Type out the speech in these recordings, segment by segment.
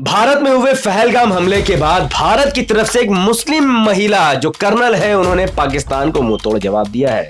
भारत में हुए पहलगाम हमले के बाद भारत की तरफ से एक मुस्लिम महिला जो कर्नल है उन्होंने पाकिस्तान को मुंहतोड़ जवाब दिया है।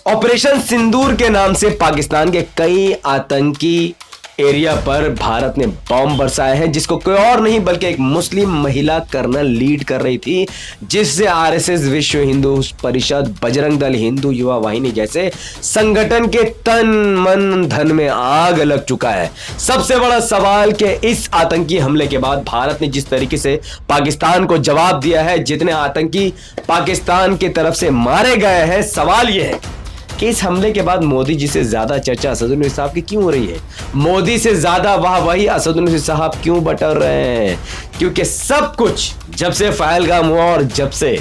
ऑपरेशन सिंदूर के नाम से पाकिस्तान के कई आतंकी एरिया पर भारत ने बॉम्ब बरसाए हैं, जिसको कोई और नहीं बल्कि एक मुस्लिम महिला कर्नल लीड कर रही थी, जिससे आरएसएस, विश्व हिंदू परिषद, बजरंग दल, हिंदू युवा वाहिनी जैसे संगठन के तन मन धन में आग लग चुका है। सबसे बड़ा सवाल कि इस आतंकी हमले के बाद भारत ने जिस तरीके से पाकिस्तान को जवाब दिया है, जितने आतंकी पाकिस्तान की तरफ से मारे गए हैं, सवाल यह है कि इस हमले के बाद मोदी जी से ज्यादा चर्चा असदुद्दीन साहब की क्यों हो रही है? मोदी से ज्यादा वाहवाही असदुद्दीन साहब क्यों बटोर रहे हैं? क्योंकि सब कुछ जब से पहलगाम हुआ और जब से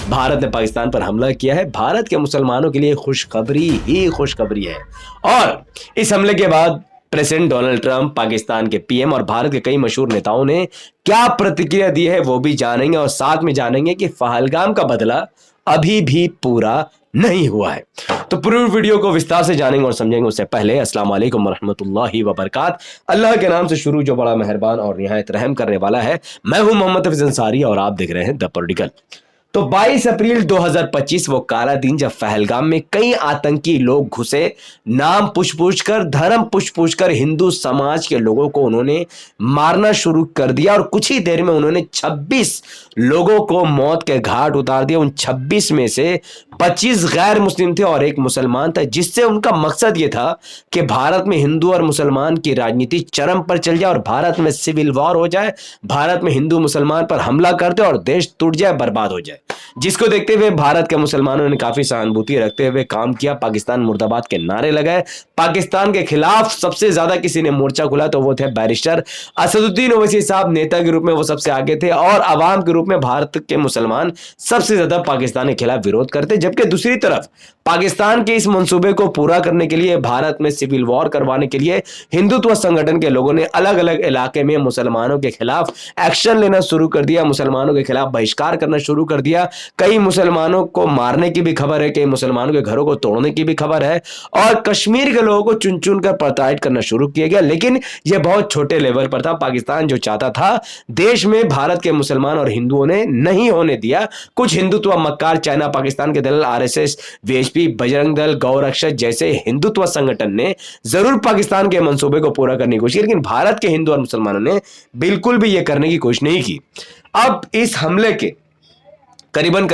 भारत ने पाकिस्तान पर हमला किया है, भारत के मुसलमानों के लिए खुशखबरी ही खुशखबरी है। और इस हमले के बाद प्रेसिडेंट डोनाल्ड ट्रंप, पाकिस्तान के पीएम और भारत के कई मशहूर नेताओं ने क्या प्रतिक्रिया दी है वो भी जानेंगे, और साथ में जानेंगे कि पहलगाम का बदला अभी भी पूरा नहीं हुआ है। तो पूरी वीडियो को विस्तार से जानेंगे और समझेंगे। उससे पहले अस्सलाम वालेकुम वरहमतुल्लाहि वबरकात। अल्लाह के नाम से शुरू जो बड़ा मेहरबान और निहायत रहम करने वाला है। मैं हूं मोहम्मद हफीज अंसारी और आप देख रहे हैं द पॉलिटिकल। तो 22 अप्रैल 2025 वो काला दिन जब पहलगाम में कई आतंकी लोग घुसे, नाम पूछ कर, धर्म पूछ कर हिंदू समाज के लोगों को उन्होंने मारना शुरू कर दिया और कुछ ही देर में उन्होंने 26 लोगों को मौत के घाट उतार दिया। उन 26 में से 25 गैर मुस्लिम थे और एक मुसलमान था, जिससे उनका मकसद यह था कि भारत में हिंदू और मुसलमान की राजनीति चरम पर चल जाए और भारत में सिविल वॉर हो जाए, भारत में हिंदू मुसलमान पर हमला कर दे और देश टूट जाए, बर्बाद हो जाए। जिसको देखते हुए भारत के मुसलमानों ने काफी सहानुभूति रखते हुए काम किया, पाकिस्तान मुर्दाबाद के नारे लगाए। पाकिस्तान के खिलाफ सबसे ज्यादा किसी ने मोर्चा खुला तो वो थे बैरिस्टर असदुद्दीन ओवैसी साहब। नेता के रूप में वो सबसे आगे थे और अवाम के रूप में भारत के मुसलमान सबसे ज्यादा पाकिस्तान के खिलाफ विरोध करते। जबकि दूसरी तरफ पाकिस्तान के इस मंसूबे को पूरा करने के लिए, भारत में सिविल वॉर करवाने के लिए हिंदुत्व संगठन के लोगों ने अलग अलग इलाके में मुसलमानों के खिलाफ एक्शन लेना शुरू कर दिया, मुसलमानों के खिलाफ बहिष्कार करना शुरू कर दिया। कई मुसलमानों को मारने की भी खबर है, कई मुसलमानों के घरों को तोड़ने की भी खबर है और कश्मीर के लोगों को चुन चुन कर प्रताड़ित करना शुरू किया गया। लेकिन यह बहुत छोटे लेवल पर था। पाकिस्तान जो चाहता था देश में भारत के मुसलमान और हिंदुओं ने नहीं होने दिया। कुछ हिंदुत्व मक्कार, चाइना, पाकिस्तान के दल, आरएसएस, वीएचपी, बजरंग दल, गौरक्षक जैसे हिंदुत्व संगठन ने जरूर पाकिस्तान के मंसूबे को पूरा करने की कोशिश की, लेकिन भारत के हिंदू और मुसलमानों ने बिल्कुल भी यह करने की कोशिश नहीं की। अब इस हमले के करीबन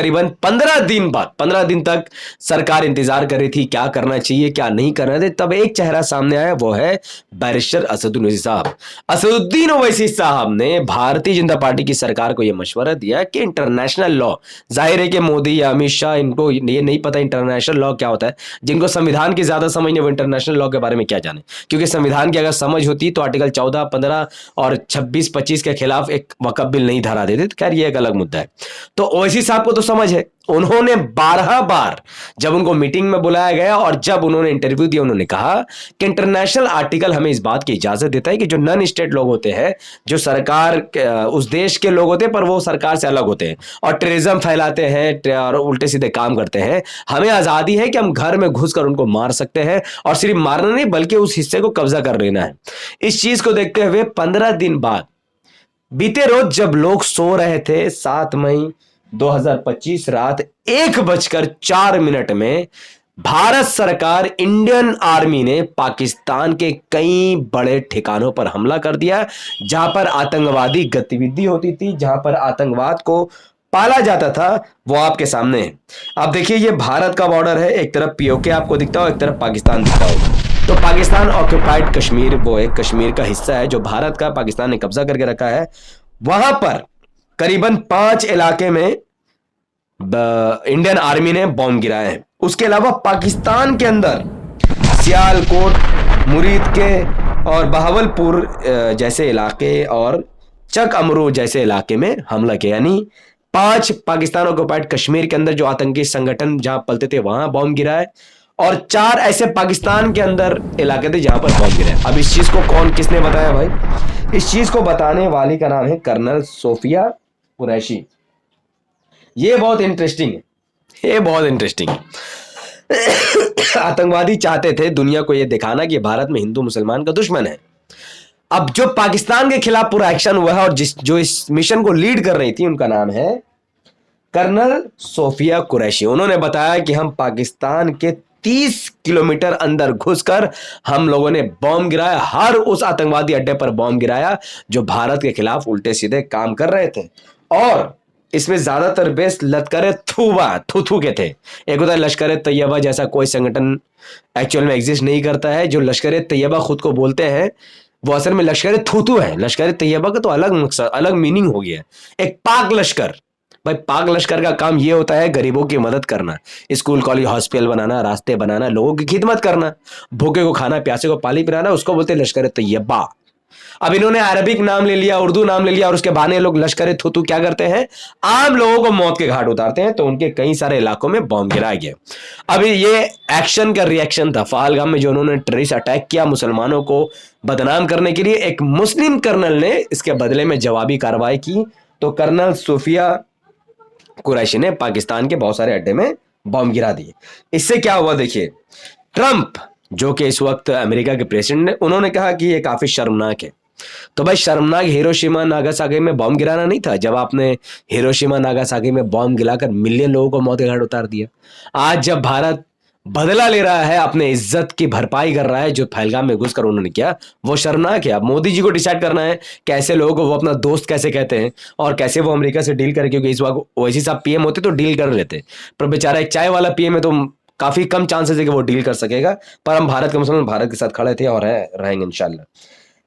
15 दिन तक सरकार इंतजार कर रही थी क्या करना चाहिए, क्या नहीं करना चाहिए। तब एक चेहरा सामने आया, वो है बैरिस्टर असदुद्दीन ओवैसी साहब। असदुद्दीन ओवैसी साहब ने भारतीय जनता पार्टी की सरकार को यह मशवरा दिया कि इंटरनेशनल लॉ, जाहिर है कि मोदी या अमित शाह, इनको ये नहीं पता इंटरनेशनल लॉ क्या होता है। जिनको संविधान की ज्यादा समझ नहीं, वो इंटरनेशनल लॉ के बारे में क्या जाने, क्योंकि संविधान की अगर समझ होती तो आर्टिकल 14, 15 और 26, 25 के खिलाफ एक वक्फ बिल नहीं धरा देते। तो खैर ये एक अलग मुद्दा है। तो ओवैसी साहब को तो समझ है। उन्होंने 12 बार जब उनको मीटिंग में बुलाया गया और जब उन्होंने इंटरव्यू दिया, उन्होंने कहा कि इंटरनेशनल आर्टिकल हमें इस बात की इजाजत देता है कि जो नॉन स्टेट लोग होते हैं, जो सरकार उस देश के लोग होते हैं पर वो सरकार से अलग होते हैं और टेररिज्म फैलाते हैं और उल्टे सीधे काम करते हैं, हमें आजादी है कि हम घर में घुसकर उनको मार सकते हैं और सिर्फ मारना नहीं बल्कि उस हिस्से को कब्जा कर लेना है। इस चीज को देखते हुए 15 दिन बाद बीते रोज जब लोग सो रहे थे, 7 मई 2025 रात 1:04 में भारत सरकार, इंडियन आर्मी ने पाकिस्तान के कई बड़े ठिकानों पर हमला कर दिया, जहां पर आतंकवादी गतिविधि होती थी, जहां पर आतंकवाद को पाला जाता था। वो आपके सामने है। अब देखिए, ये भारत का बॉर्डर है, एक तरफ पीओके आपको दिखता हो, एक तरफ पाकिस्तान दिखता होगा। तो पाकिस्तान ऑक्युपाइड कश्मीर वो एक कश्मीर का हिस्सा है जो भारत का पाकिस्तान ने कब्जा करके रखा है। वहां पर करीबन 5 इलाके में इंडियन आर्मी ने बॉम्ब गिराए हैं। उसके अलावा पाकिस्तान के अंदर सियालकोट, मुरीद के और बहावलपुर जैसे इलाके और चक अमरू जैसे इलाके में हमला किया। यानी 5 पाकिस्तान ऑक्युपाइड कश्मीर के अंदर जो आतंकी संगठन जहां पलते थे वहां बॉम्ब गिराए और 4 ऐसे पाकिस्तान के अंदर इलाके थे जहां पर बॉम्ब गिराए। अब इस चीज को किसने बताया भाई? इस चीज को बताने वाली का नाम है कर्नल सोफिया कुरैशी। ये बहुत इंटरेस्टिंग है, ये बहुत इंटरेस्टिंग है। आतंकवादी चाहते थे दुनिया को यह दिखाना कि भारत में हिंदू मुसलमान का दुश्मन है। अब जो पाकिस्तान के खिलाफ पूरा एक्शन हुआ है और जो इस मिशन को लीड कर रही थी, उनका नाम है कर्नल सोफिया कुरैशी। उन्होंने बताया कि हम पाकिस्तान के 30 किलोमीटर अंदर घुसकर हम लोगों ने बॉम्ब गिराया, हर उस आतंकवादी अड्डे पर बॉम्ब गिराया जो भारत के खिलाफ उल्टे सीधे काम कर रहे थे। और इसमें ज्यादातर बेस लश्कर थूथू के थे। एक होता है लश्कर तैयबा जैसा कोई संगठन एक्चुअल में एग्जिस्ट नहीं करता है, जो लश्कर तैयबा खुद को बोलते हैं वो असल में लश्कर थूथू है। लश्कर तैयबा का तो अलग मकसद, अलग मीनिंग हो गया। एक पाक लश्कर, भाई पाक लश्कर का काम ये होता है गरीबों की मदद करना, स्कूल कॉलेज हॉस्पिटल बनाना, रास्ते बनाना, लोगों की खिदमत करना, भूखे को खाना, प्यासे को पानी पिलाना, उसको बोलते हैं लश्कर तैयबा। अब इन्होंने अरबिक नाम ले लिया, उर्दू नाम ले लिया, और उसके बहाने लोग लश्कर थूथू क्या करते हैं, आम लोगों को मौत के घाट उतारते हैं। तो उनके कई सारे इलाकों में बॉम्ब गिराया गया। अभी ये एक्शन का रिएक्शन था पहलगाम में, जो उन्होंने टेररिस्ट अटैक किया मुसलमानों को बदनाम करने के लिए। एक मुस्लिम कर्नल ने इसके बदले में जवाबी कार्रवाई की। तो कर्नल सोफिया कुरैशी ने पाकिस्तान के बहुत सारे अड्डे में बॉम्ब गिरा दिए। इससे क्या हुआ देखिए, ट्रंप जो कि इस वक्त अमेरिका के प्रेसिडेंट ने, उन्होंने कहा कि ये काफी शर्मनाक है। तो भाई शर्मनाक हिरोशिमा नागासाकी में बॉम्ब गिराना नहीं था, जब आपने हिरोशिमा नागासाकी में बॉम्ब गिराकर मिलियन लोगों को मौत के घाट उतार दिया। आज जब भारत बदला ले रहा है, अपने इज्जत की भरपाई कर रहा है, जो पहलगाम में घुसकर उन्होंने किया वो शर्मनाक है। अब मोदी जी को डिसाइड करना है कैसे लोगों को वो अपना दोस्त कैसे कहते हैं और कैसे वो अमेरिका से डील करे, क्योंकि इस वक्त ओवैसी साहब पीएम होते तो डील कर लेते, पर बेचारा एक चाय वाला पीएम है तो काफी कम चांसेस है कि वो डील कर सकेगा। पर हम भारत के मुसलमान भारत के साथ खड़े थे और रहेंगे इंशाल्लाह।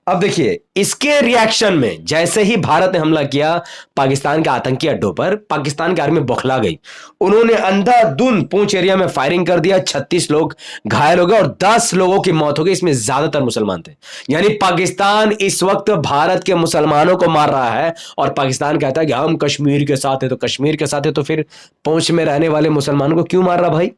अब देखिए इसके रिएक्शन में जैसे ही भारत ने हमला किया पाकिस्तान के आतंकी अड्डों पर, पाकिस्तान की आर्मी बौखला गई। उन्होंने अंधाधुंध पूंछ एरिया में फायरिंग कर दिया, 36 लोग घायल हो गए और 10 लोगों की मौत हो गई, इसमें ज्यादातर मुसलमान थे। यानी पाकिस्तान इस वक्त भारत के मुसलमानों को मार रहा है और पाकिस्तान कहता है कि हम कश्मीर के साथ है। तो कश्मीर के साथ है तो फिर पूंछ में रहने वाले मुसलमानों को क्यों मार रहा भाई?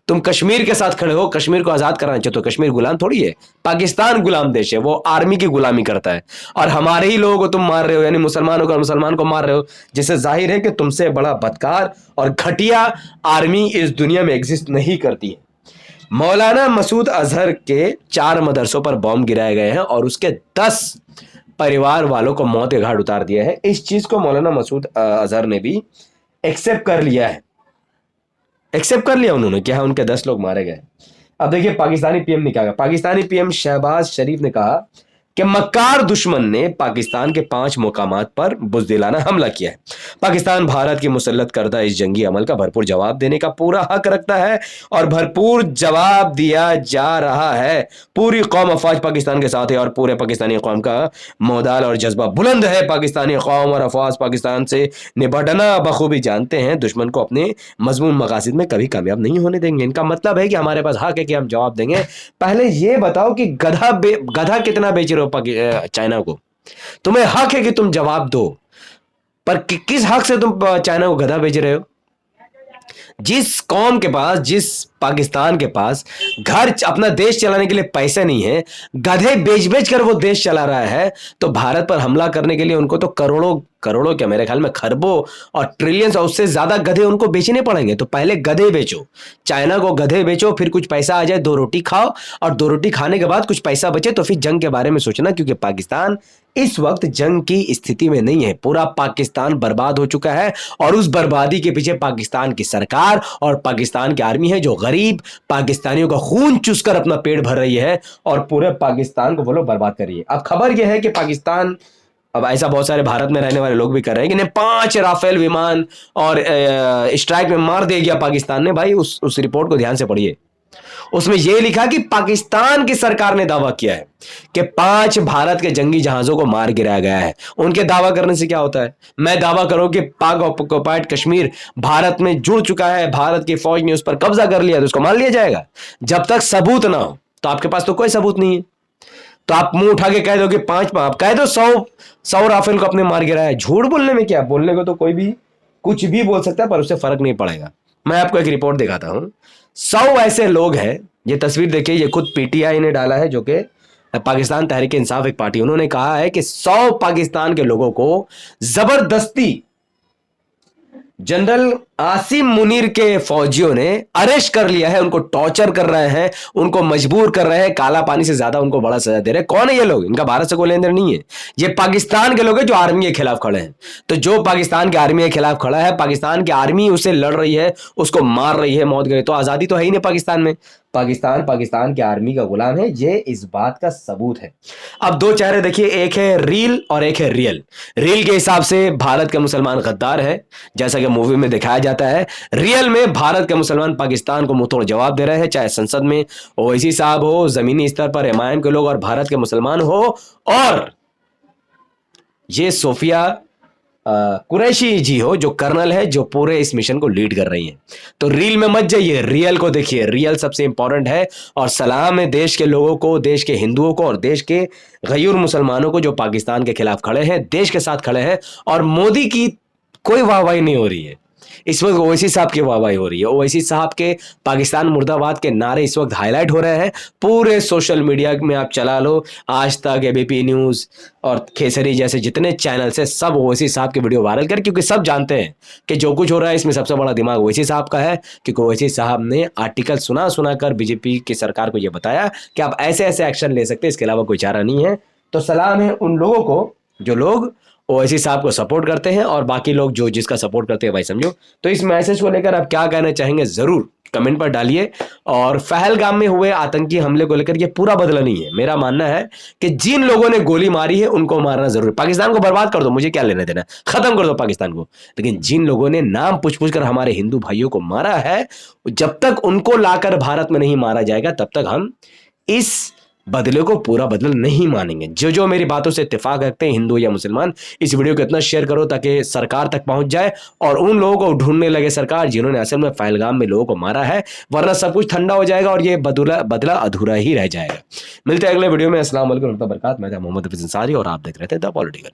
तुम कश्मीर के साथ खड़े हो, कश्मीर को आजाद कराना चाहते हो। कश्मीर गुलाम थोड़ी है, पाकिस्तान गुलाम देश है, वो आर्मी की गुलामी करता है और हमारे ही लोगों को तुम मार रहे हो, यानी मुसलमानों को मुसलमान को मार रहे हो, जिससे जाहिर है कि तुमसे बड़ा बदकार और घटिया आर्मी इस दुनिया में एग्जिस्ट नहीं करती है। मौलाना मसूद अजहर के 4 मदरसों पर बॉम्ब गिराए गए हैं और उसके 10 परिवार वालों को मौत के घाट उतार दिया है। इस चीज को मौलाना मसूद अजहर ने भी एक्सेप्ट कर लिया है, एक्सेप्ट कर लिया उन्होंने, क्या है उनके 10 लोग मारे गए। अब देखिए पाकिस्तानी पीएम ने क्या कहा। पाकिस्तानी पीएम शहबाज शरीफ ने कहा कि मक्कार दुश्मन ने पाकिस्तान के 5 मुकामात पर बुज़दिलाना हमला किया है। पाकिस्तान भारत की मुसल्लत करदा इस जंगी अमल का भरपूर जवाब देने का पूरा हक रखता है और भरपूर जवाब दिया जा रहा है। पूरी कौम अफवाज पाकिस्तान के साथ है और पूरे पाकिस्तानी कौम का मोदाल और जज्बा बुलंद है। पाकिस्तानी कौम और अफवाज पाकिस्तान से निपटना बखूबी जानते हैं, दुश्मन को अपने मजमून मकासद में कभी कामयाब नहीं होने देंगे। इनका मतलब है कि हमारे पास हक है कि हम जवाब देंगे। पहले ये बताओ कि गधा कितना बेच रहे हो चाइना को? तुम्हें हक है कि तुम जवाब दो, पर किस हक से तुम चाइना को गधा भेज रहे हो? जिस कौम के पास, जिस पाकिस्तान के पास घर अपना देश चलाने के लिए पैसे नहीं है, गधे बेच बेच कर वो देश चला रहा है, तो भारत पर हमला करने के लिए उनको तो करोड़ों करोड़ों क्या मेरे ख्याल में खरबों और ट्रिलियंस और उससे ज्यादा गधे उनको बेचने पड़ेंगे। तो पहले गधे बेचो, चाइना को गधे बेचो, फिर कुछ पैसा आ जाए 2 रोटी खाओ और 2 रोटी खाने के बाद कुछ पैसा बचे तो फिर जंग के बारे में सोचना, क्योंकि पाकिस्तान इस वक्त जंग की स्थिति में नहीं है। पूरा पाकिस्तान बर्बाद हो चुका है और उस बर्बादी के पीछे पाकिस्तान की सरकार और पाकिस्तान की आर्मी है, जो गरीब पाकिस्तानियों का खून चूसकर अपना पेट भर रही है और पूरे पाकिस्तान को वो लोग बर्बाद कर रही है। अब खबर यह है कि पाकिस्तान, अब ऐसा बहुत सारे भारत में रहने वाले लोग भी कर रहे हैं कि नहीं 5 राफेल विमान और स्ट्राइक में मार दे गया पाकिस्तान ने। भाई उस रिपोर्ट को ध्यान से पढ़िए, उसमें यह लिखा कि पाकिस्तान की सरकार ने दावा किया है कि 5 भारत के जंगी जहाजों को मार गिराया गया है। उनके दावा करने से क्या होता है? मैं दावा करूं कि पाक ऑक्युपाइड कश्मीर भारत में जुड़ चुका है, भारत की फौज ने उस पर कब्जा कर लिया, तो उसको मान लिया जाएगा। जब तक सबूत ना हो, तो आपके पास तो कोई सबूत नहीं है, तो आप मुंह उठा के कह दो कि 5, आप कह दो 100 राफेल को अपने मार गिराया है। झूठ बोलने में क्या, बोलने को तो कोई भी कुछ भी बोल सकता है, पर उससे फर्क नहीं पड़ेगा। मैं आपको एक रिपोर्ट दिखाता हूं। 100 ऐसे लोग हैं, ये तस्वीर देखिए, ये खुद पीटीआई ने डाला है, जो कि पाकिस्तान तहरीक इंसाफ एक पार्टी, उन्होंने कहा है कि 100 पाकिस्तान के लोगों को जबरदस्ती जनरल आसिम मुनीर के फौजियों ने अरेस्ट कर लिया है, उनको टॉर्चर कर रहे हैं, उनको मजबूर कर रहे हैं, काला पानी से ज्यादा उनको बड़ा सजा दे रहे हैं। कौन है ये लोग? इनका भारत से कोई लेन देन नहीं है। ये पाकिस्तान के लोग हैं जो आर्मी के खिलाफ खड़े हैं। तो जो पाकिस्तान की आर्मी के खिलाफ खड़ा है, पाकिस्तान की आर्मी उसे लड़ रही है, उसको मार रही है, मौत गई, तो आजादी तो है ही नहीं पाकिस्तान में। पाकिस्तान की आर्मी का गुलाम है, ये इस बात का सबूत है। अब दो चेहरे देखिए, एक है रील और एक है रियल। रील के हिसाब से भारत के मुसलमान गद्दार है, जैसा कि मूवी में दिखाया जाता है। रियल में भारत के मुसलमान पाकिस्तान को मुंहतोड़ जवाब दे रहे हैं, चाहे संसद में ओवैसी साहब हो, जमीनी स्तर पर एमआईएम के लोग और भारत के मुसलमान हो, और ये सोफिया कुरैशी जी हो जो कर्नल है, जो पूरे इस मिशन को लीड कर रही है। तो रील में मत जाइए, रियल को देखिए। रियल सबसे इंपॉर्टेंट है। और सलाम है देश के लोगों को, देश के हिंदुओं को और देश के गैर मुसलमानों को जो पाकिस्तान के खिलाफ खड़े हैं, देश के साथ खड़े हैं। और मोदी की कोई वाहवाही नहीं हो रही है इस वक्त, ओवैसी साहब की वाहवाही हो रही है। ओवैसी साहब के पाकिस्तान मुर्दाबाद के नारे इस वक्त हाईलाइट हो रहे हैं। पूरे सोशल मीडिया में आप चला लो, आज तक, एबीपी न्यूज और खेसरी जैसे जितने चैनल से, सब ओवैसी साहब की वीडियो वायरल कर, क्योंकि सब जानते हैं कि जो कुछ हो रहा है इसमें सबसे बड़ा दिमाग ओवैसी साहब का है। क्योंकि ओवैसी साहब ने आर्टिकल सुना कर बीजेपी की सरकार को यह बताया कि आप ऐसे ऐसे एक्शन ले सकते हैं, इसके अलावा कोई चारा नहीं है। तो सलाम है उन लोगों को जो लोग ओवैसी साहब को सपोर्ट करते हैं, और बाकी लोग जो जिसका सपोर्ट करते हैं भाई समझो। तो इस मैसेज को लेकर आप क्या कहना चाहेंगे जरूर कमेंट पर डालिए। और पहलगाम में हुए आतंकी हमले को लेकर ये पूरा बदला नहीं है। मेरा मानना है कि जिन लोगों ने गोली मारी है उनको मारना जरूरी। पाकिस्तान को बर्बाद कर दो, मुझे क्या लेना देना, खत्म कर दो पाकिस्तान को। लेकिन जिन लोगों ने नाम पूछ कर हमारे हिंदू भाइयों को मारा है, जब तक उनको लाकर भारत में नहीं मारा जाएगा तब तक हम इस बदले को पूरा बदला नहीं मानेंगे। जो मेरी बातों से इत्तेफाक रखते हैं, हिंदू या मुसलमान, इस वीडियो को इतना शेयर करो ताकि सरकार तक पहुंच जाए और उन लोगों को ढूंढने लगे सरकार जिन्होंने असल में पहलगाम में लोगों को मारा है। वरना सब कुछ ठंडा हो जाएगा और ये बदला अधूरा ही रह जाएगा। मिलते हैं अगले वीडियो में। अस्सलाम वालेकुम व रहमतुल्लाहि व बरकातहू। मैं था मोहम्मद हफीज अंसारी और आप देख रहे थे द पॉलिटिकल।